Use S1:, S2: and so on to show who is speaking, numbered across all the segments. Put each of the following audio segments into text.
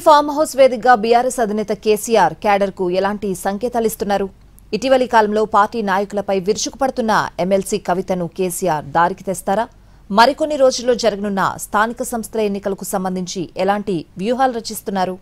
S1: Farm house వేదికగా BRS అధినేత KCR cadre కు ఎలాంటి సంకేతాలు ఇస్తున్నారు? ఇటీవలి కాలంలో పార్టీ నాయకులపై విరుచుకుపడుతున్న ఎమ్మెల్సీ కవితను కేసీఆర్ దారికి తెస్తారా? మరికొన్ని రోజుల్లో జరగనున్న స్థానిక సంస్థల ఎన్నికలకు సంబంధించి ఎలాంటి వ్యూహాలు రచిస్తున్నారు?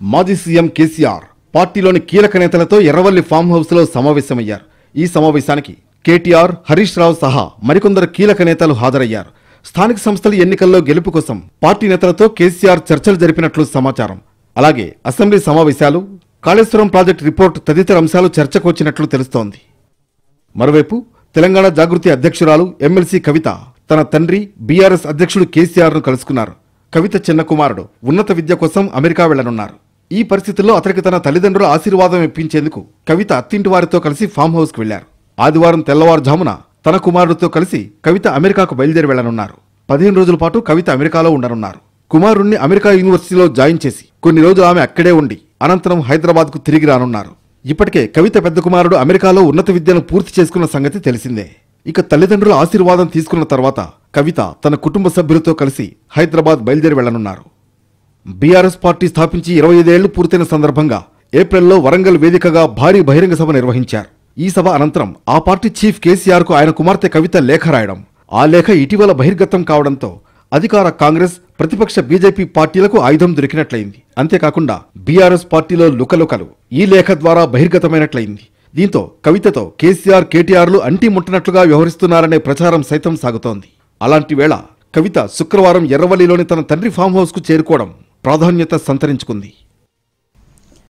S2: మాజీ సీఎం కేసీఆర్ పార్టీలోని కీలక నేతలతో ఎర్రవల్లి ఫామ్ హౌస్ లో సమావేశమయ్యారు. ఈ సమావేశానికి కేటీఆర్, హరీష్ రావు సహా మరికొందరు కీలక నేతలు హాజరయ్యారు. స్థానిక సంస్థల ఎన్నికల్లో గెలుపు కోసం పార్టీ నేతలతో కేసీఆర్ చర్చలు జరిపినట్లు సమాచారం. అలాగే అసెంబ్లీ సమావేశాలు, కాళేశ్వరం ప్రాజెక్టు రిపోర్టు తదితర అంశాలు చర్చకు వచ్చినట్లు తెలుస్తోంది. మరోవైపు తెలంగాణ జాగృతి అధ్యక్షురాలు ఎమ్మెల్సీ కవిత తన తండ్రి బీఆర్ఎస్ అధ్యక్షుడు కేసీఆర్ ను కలుసుకున్నారు. కవిత చిన్న కుమారుడు ఉన్నత విద్య కోసం అమెరికా వెళ్లనున్నారు. ఈ పరిస్థితుల్లో అతనికి తన తల్లిదండ్రుల ఆశీర్వాదం ఇప్పించేందుకు కవిత అత్తింటి వారితో కలిసి ఫామ్ హౌస్ కు వెళ్లారు. ఆదివారం తెల్లవారుజామున తన కుమారుడితో కలిసి కవిత అమెరికాకు బయలుదేరి వెళ్లనున్నారు. 15 రోజుల పాటు కవిత అమెరికాలో ఉండనున్నారు. కుమారుణ్ణి అమెరికా యూనివర్సిటీలో జాయిన్ చేసి కొన్ని రోజులు ఆమె అక్కడే ఉండి అనంతరం హైదరాబాద్ కు తిరిగి రానున్నారు. ఇప్పటికే కవిత పెద్ద కుమారుడు అమెరికాలో ఉన్నత విద్యను పూర్తి చేసుకున్న సంగతి తెలిసిందే. ఇక తల్లిదండ్రుల ఆశీర్వాదం తీసుకున్న తర్వాత కవిత తన కుటుంబ సభ్యులతో కలిసి హైదరాబాద్ బయలుదేరి వెళ్లనున్నారు. బీఆర్ఎస్ పార్టీ స్థాపించి 25 ఏళ్లు పూర్తయిన సందర్భంగా ఏప్రిల్లో వరంగల్ వేదికగా భారీ బహిరంగ సభ నిర్వహించారు. ఈ సభ అనంతరం ఆ పార్టీ చీఫ్ కేసీఆర్ కు ఆయన కుమార్తె కవిత లేఖ రాయడం, ఆ లేఖ ఇటీవల బహిర్గతం కావడంతో అధికార కాంగ్రెస్, ప్రతిపక్ష బీజేపీ పార్టీలకు ఆయుధం దొరికినట్లయింది. అంతేకాకుండా బీఆర్ఎస్ పార్టీలో లుకలుకలు ఈ లేఖ ద్వారా బహిర్గతమైనట్లయింది. దీంతో కవితతో కేసీఆర్, కేటీఆర్లు అంటీ ముట్టనట్లుగా వ్యవహరిస్తున్నారనే ప్రచారం సైతం సాగుతోంది. అలాంటి వేళ కవిత శుక్రవారం ఎర్రవల్లిలోని తన తండ్రి ఫామ్ హౌస్ కు చేరుకోవడం ప్రాధాన్యత సంతరించుకుంది.